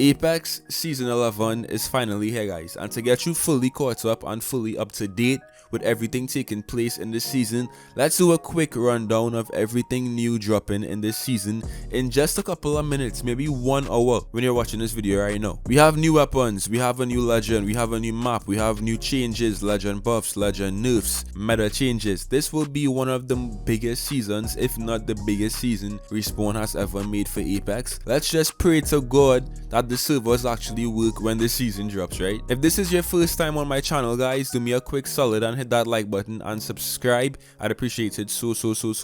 Apex Season 11 is finally here, guys, and to get you fully caught up and fully up to date with everything taking place in this season, let's do a quick rundown of everything new dropping in this season in just a couple of minutes, maybe 1 hour when you're watching this video right now. We have new weapons, we have a new legend, we have a new map, we have new changes, legend buffs, legend nerfs, meta changes. This will be one of the biggest seasons, if not the biggest season Respawn has ever made for Apex. Let's just pray to God that the servers actually work when the season drops, right? If this is your first time on my channel, guys, do me a quick solid and hit that like button and subscribe. I'd appreciate it so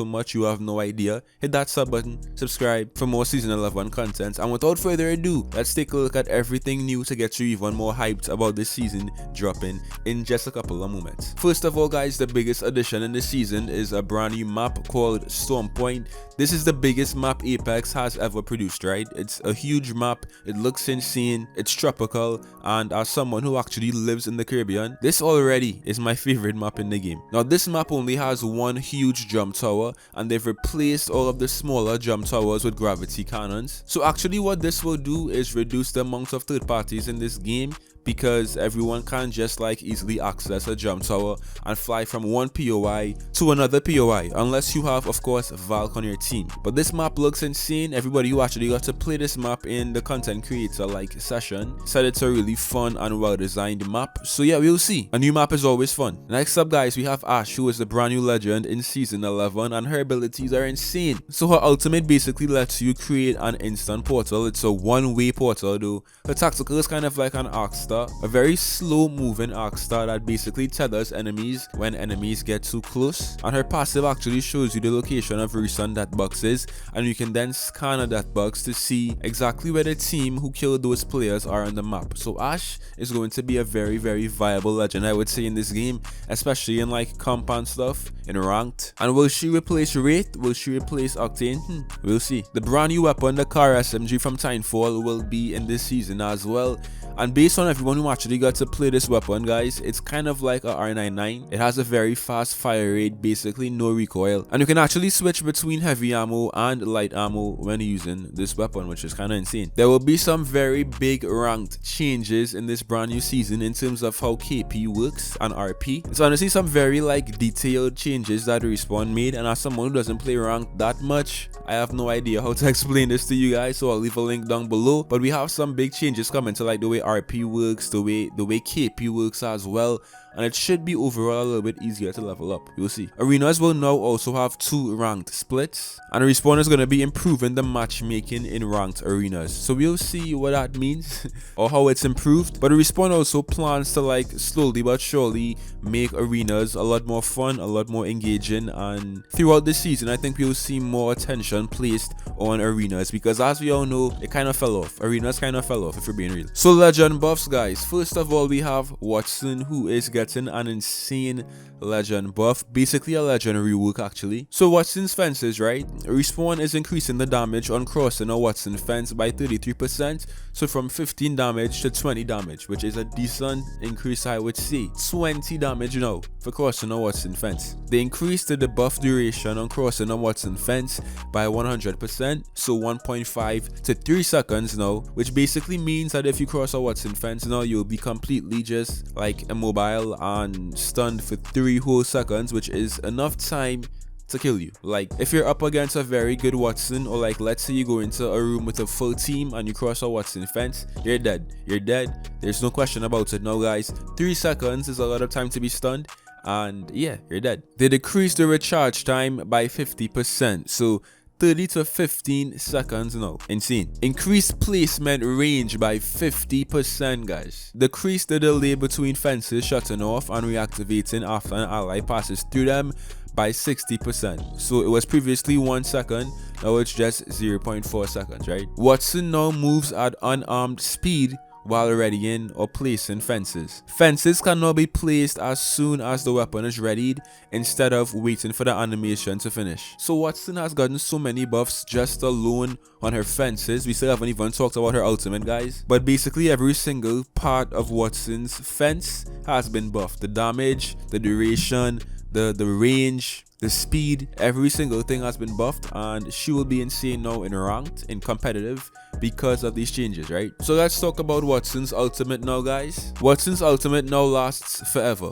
much. You have no idea. Hit that sub button, subscribe for more season 11 content, and without further ado, let's take a look at everything new to get you even more hyped about this season dropping in just a couple of moments. First of all, guys, the biggest addition in this season is a brand new map called Storm Point. This is the biggest map Apex has ever produced, right? It's a huge map, it looks insane, it's tropical, and as someone who actually lives in the Caribbean, this already is my favorite map in the game. Now, this map only has one huge jump tower, and they've replaced all of the smaller jump towers with gravity cannons. So actually what this will do is reduce the amount of third parties in this game, because everyone can just like easily access a jump tower and fly from one POI to another POI, unless you have, of course, Valk on your team. But this map looks insane. Everybody who actually got to play this map in the content creator like session said it's a really fun and well designed map. So yeah, we'll see. A new map is always fun. Next up, guys, we have Ash, who is the brand new legend in season 11, and her abilities are insane. So her ultimate basically lets you create an instant portal. It's a one-way portal though. Her tactical is kind of like an arc star, a very slow moving arc star that basically tethers enemies when enemies get too close, and her passive actually shows you the location of recent death boxes, and you can then scan a death box to see exactly where the team who killed those players are on the map. So Ash is going to be a very viable legend, I would say, in this game, especially in like comp and stuff, in ranked. And will she replace Wraith? Will she replace Octane? We'll see. The brand new weapon, the car SMG from Timefall, will be in this season as well, and based on everyone who actually got to play this weapon, guys, it's kind of like a R99. It has a very fast fire rate, basically no recoil, and you can actually switch between heavy ammo and light ammo when using this weapon, which is kind of insane. There will be some very big ranked changes in this brand new season in terms of how KP works and RP. It's honestly some very like detailed changes that Respawn made, and as someone who doesn't play ranked that much, I have no idea how to explain this to you guys, so I'll leave a link down below. But we have some big changes coming to like the way RP works, the way KP works as well, and it should be overall a little bit easier to level up. You'll see. Arenas will now also have 2 ranked splits, and Respawn is going to be improving the matchmaking in ranked arenas. So we'll see what that means or how it's improved. But Respawn also plans to like slowly but surely make arenas a lot more fun, a lot more engaging, and throughout the season I think we'll see more attention placed on arenas, because as we all know, it kind of fell off. Arenas kind of fell off, if we're being real. So legend buffs, guys. First of all, we have Wattson, who is getting an insane legend buff, basically a legendary work actually. So Wattson's fences, right? Respawn is increasing the damage on crossing a Wattson fence by 33%, so from 15 damage to 20 damage, which is a decent increase, I would say. 20 damage now for crossing a Wattson fence. They increased the debuff duration on crossing a Wattson fence by 100%, so 1.5 to 3 seconds now, which basically means that if you cross a Wattson fence now, you'll be completely just like immobile and stunned for 3 whole seconds, which is enough time to kill you. Like if you're up against a very good Wattson, or like let's say you go into a room with a full team and you cross a Wattson fence, you're dead. You're dead. There's no question about it now, guys. 3 seconds is a lot of time to be stunned, and yeah, you're dead. They decreased the recharge time by 50%, so 30 to 15 seconds now. Insane. Increased placement range by 50%, guys. Decreased the delay between fences shutting off and reactivating after an ally passes through them by 60%. So it was previously 1 second, now it's just 0.4 seconds, right? Wattson now moves at unarmed speed while readying or placing fences. Fences can now be placed as soon as the weapon is readied, instead of waiting for the animation to finish. So Wattson has gotten so many buffs just alone on her fences. We still haven't even talked about her ultimate, guys. But basically every single part of Wattson's fence has been buffed. The damage, the duration, the range, the speed, every single thing has been buffed, and she will be insane now in ranked, in competitive, because of these changes, right? So let's talk about Wattson's ultimate now, guys. Wattson's ultimate now lasts forever.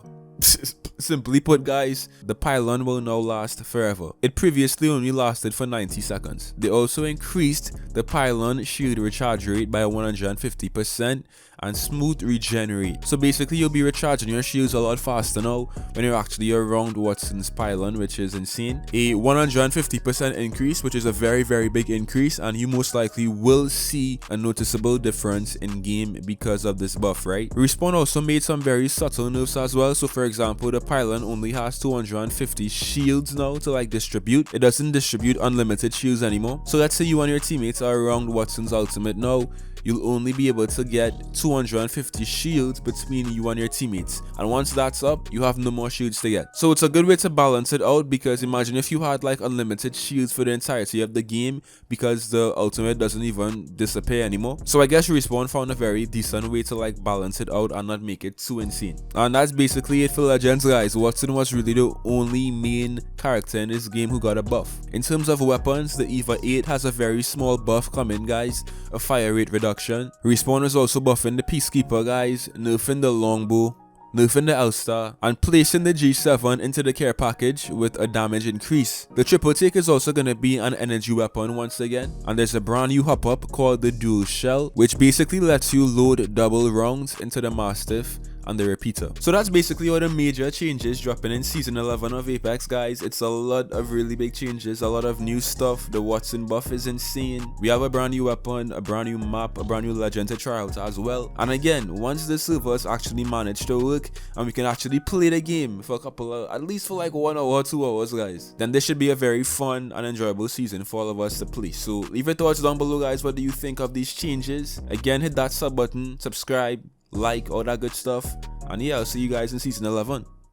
Simply put, guys, the pylon will now last forever. It previously only lasted for 90 seconds. They also increased the pylon shield recharge rate by 150% and smooth regenerate. So basically, you'll be recharging your shields a lot faster now when you're actually around Wattson's pylon, which is insane. A 150% increase, which is a very, very big increase, and you most likely will see a noticeable difference in game because of this buff, right? Respawn also made some very subtle nerfs as well. So for example, the pylon only has 250 shields now to like distribute. It doesn't distribute unlimited shields anymore. So let's say you and your teammates are around Wattson's ultimate now, you'll only be able to get 250 shields between you and your teammates, and once that's up, you have no more shields to get. So it's a good way to balance it out, because imagine if you had like unlimited shields for the entirety of the game, because the ultimate doesn't even disappear anymore. So I guess Respawn found a very decent way to like balance it out and not make it too insane. And that's basically it for Legends, guys. Wattson was really the only main character in this game who got a buff. In terms of weapons, the EVA 8 has a very small buff coming, guys, a fire rate reduction. Respawn is also buffing the Peacekeeper, guys, nerfing the longbow, nerfing the L-Star, and placing the G7 into the care package with a damage increase. The triple take is also going to be an energy weapon once again, and there's a brand new hop-up called the Dual Shell, which basically lets you load double rounds into the Mastiff and the repeater. So that's basically all the major changes dropping in season 11 of Apex, guys. It's a lot of really big changes, a lot of new stuff. The Wattson buff is insane. We have a brand new weapon, a brand new map, a brand new legend to try out as well. And again, once the servers actually manage to work and we can actually play the game for a couple of, at least for like 1 hour, 2 hours, guys, then this should be a very fun and enjoyable season for all of us to play. So leave your thoughts down below, guys. What do you think of these changes? Again, hit that sub button, subscribe, like, all that good stuff, and yeah, I'll see you guys in season 11.